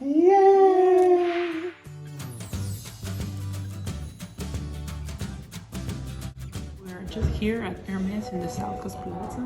Yay! We're just here at Hermes in the South Coast Plaza.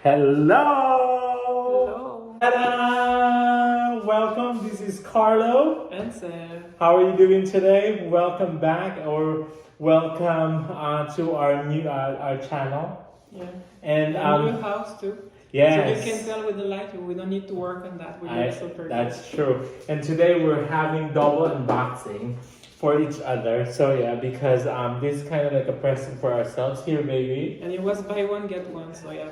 Hello! Hello! Ta-da! Welcome, this is Carlo. And Seb. How are you doing today? Welcome back or welcome to our new our channel. Yeah. And new house too. yes. So you can tell with the light, we don't need to work on that. We do it so perfect. That's true. And today we're having double unboxing for each other. So yeah, because this is kind of like a present for ourselves here, baby. And it was buy one get one, so yeah.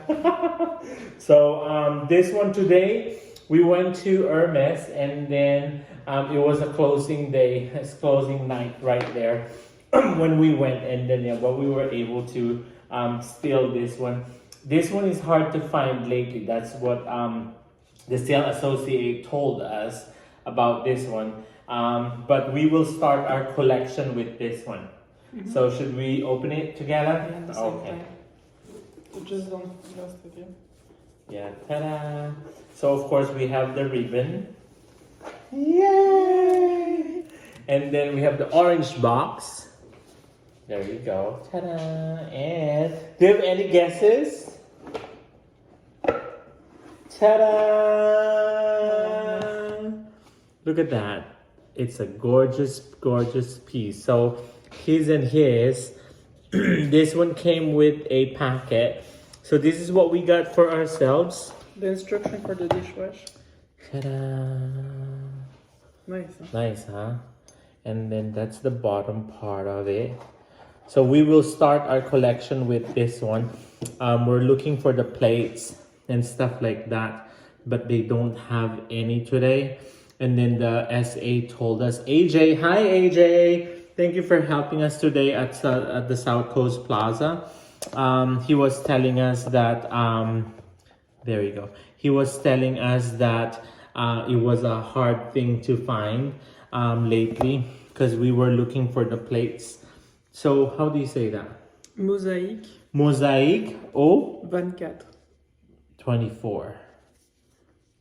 So this one today, we went to Hermes, and then it was a closing day, it's closing night right there when we went, and then yeah, but we were able to steal this one. This one is hard to find lately. That's what the sale associate told us about this one. But we will start our collection with this one. Mm-hmm. So should we open it together? Yeah, at the same time. So just don't lost it, yeah. Yeah, ta-da! So of course we have the ribbon. Yay! And then we have the orange box. There you go. Ta-da! And do you have any guesses? Ta-da! Look at that. It's a gorgeous, gorgeous piece. So his and his. This one came with a packet. So this is what we got for ourselves. The instruction for the dishwash. Ta-da! Nice, huh? Nice, huh? And then that's the bottom part of it. So we will start our collection with this one. We're looking for the plates and stuff like that, but they don't have any today. And then the SA told us, AJ, hi AJ! Thank you for helping us today at the South Coast Plaza. He was telling us that, there you go. He was telling us that it was a hard thing to find lately because we were looking for the plates. So how do you say that? Mosaque. Mosaque au 24. 24.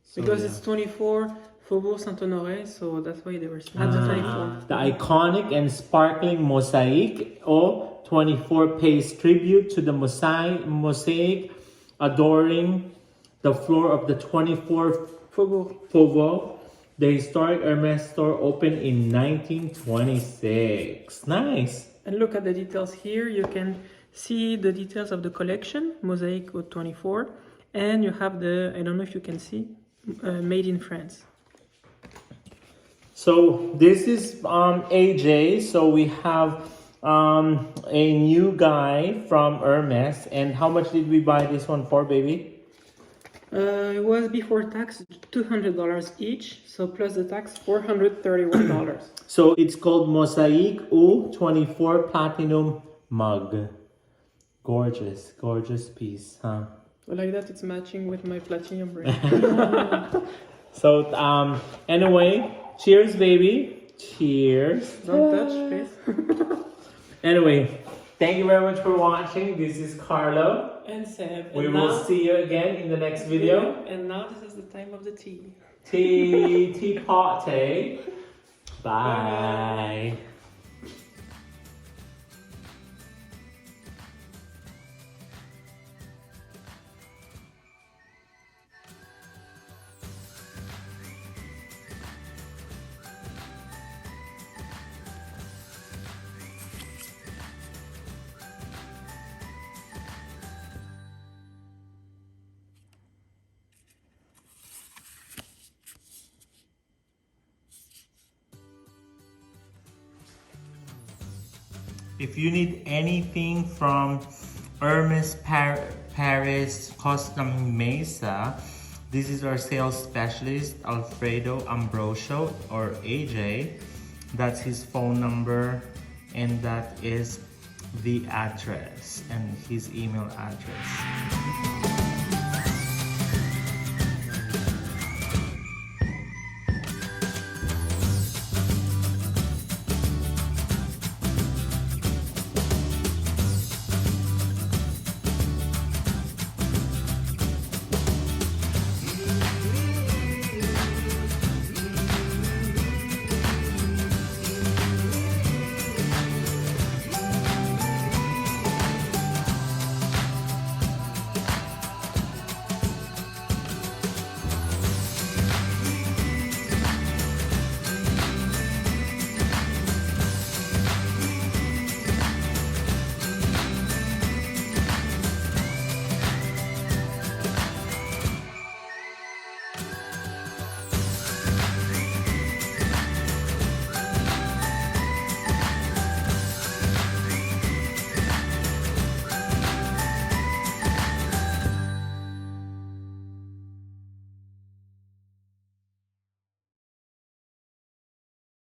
So, Because yeah. it's 24 Faubourg Saint-Honoré, so that's why they were not the 24. The iconic and sparkling mosaque au 24 pays tribute to the mosaic adoring the floor of the 24th Faubourg. The historic Hermes store opened in 1926. Nice. And look at the details here. You can see the details of the collection, Mosaic au 24. And you have the, I don't know if you can see, made in France. So this is AJ. So we have a new guy from Hermes. And how much did we buy this one for, baby? It was before tax $200 each, so plus the tax $431. So it's called Mosaque au 24 Platinum Mug. Gorgeous, gorgeous piece, huh? So like that, it's matching with my platinum ring. So anyway, cheers, baby. Cheers. Don't touch, please. Anyway, thank you very much for watching. This is Carlo. And Seb. We will see you again in the next video. And now this is the time of the tea. Tea party. Bye. If you need anything from Hermes Paris Custom Mesa, this is our sales specialist, Alfredo Ambrosio, or AJ. That's his phone number, and that is the address and his email address.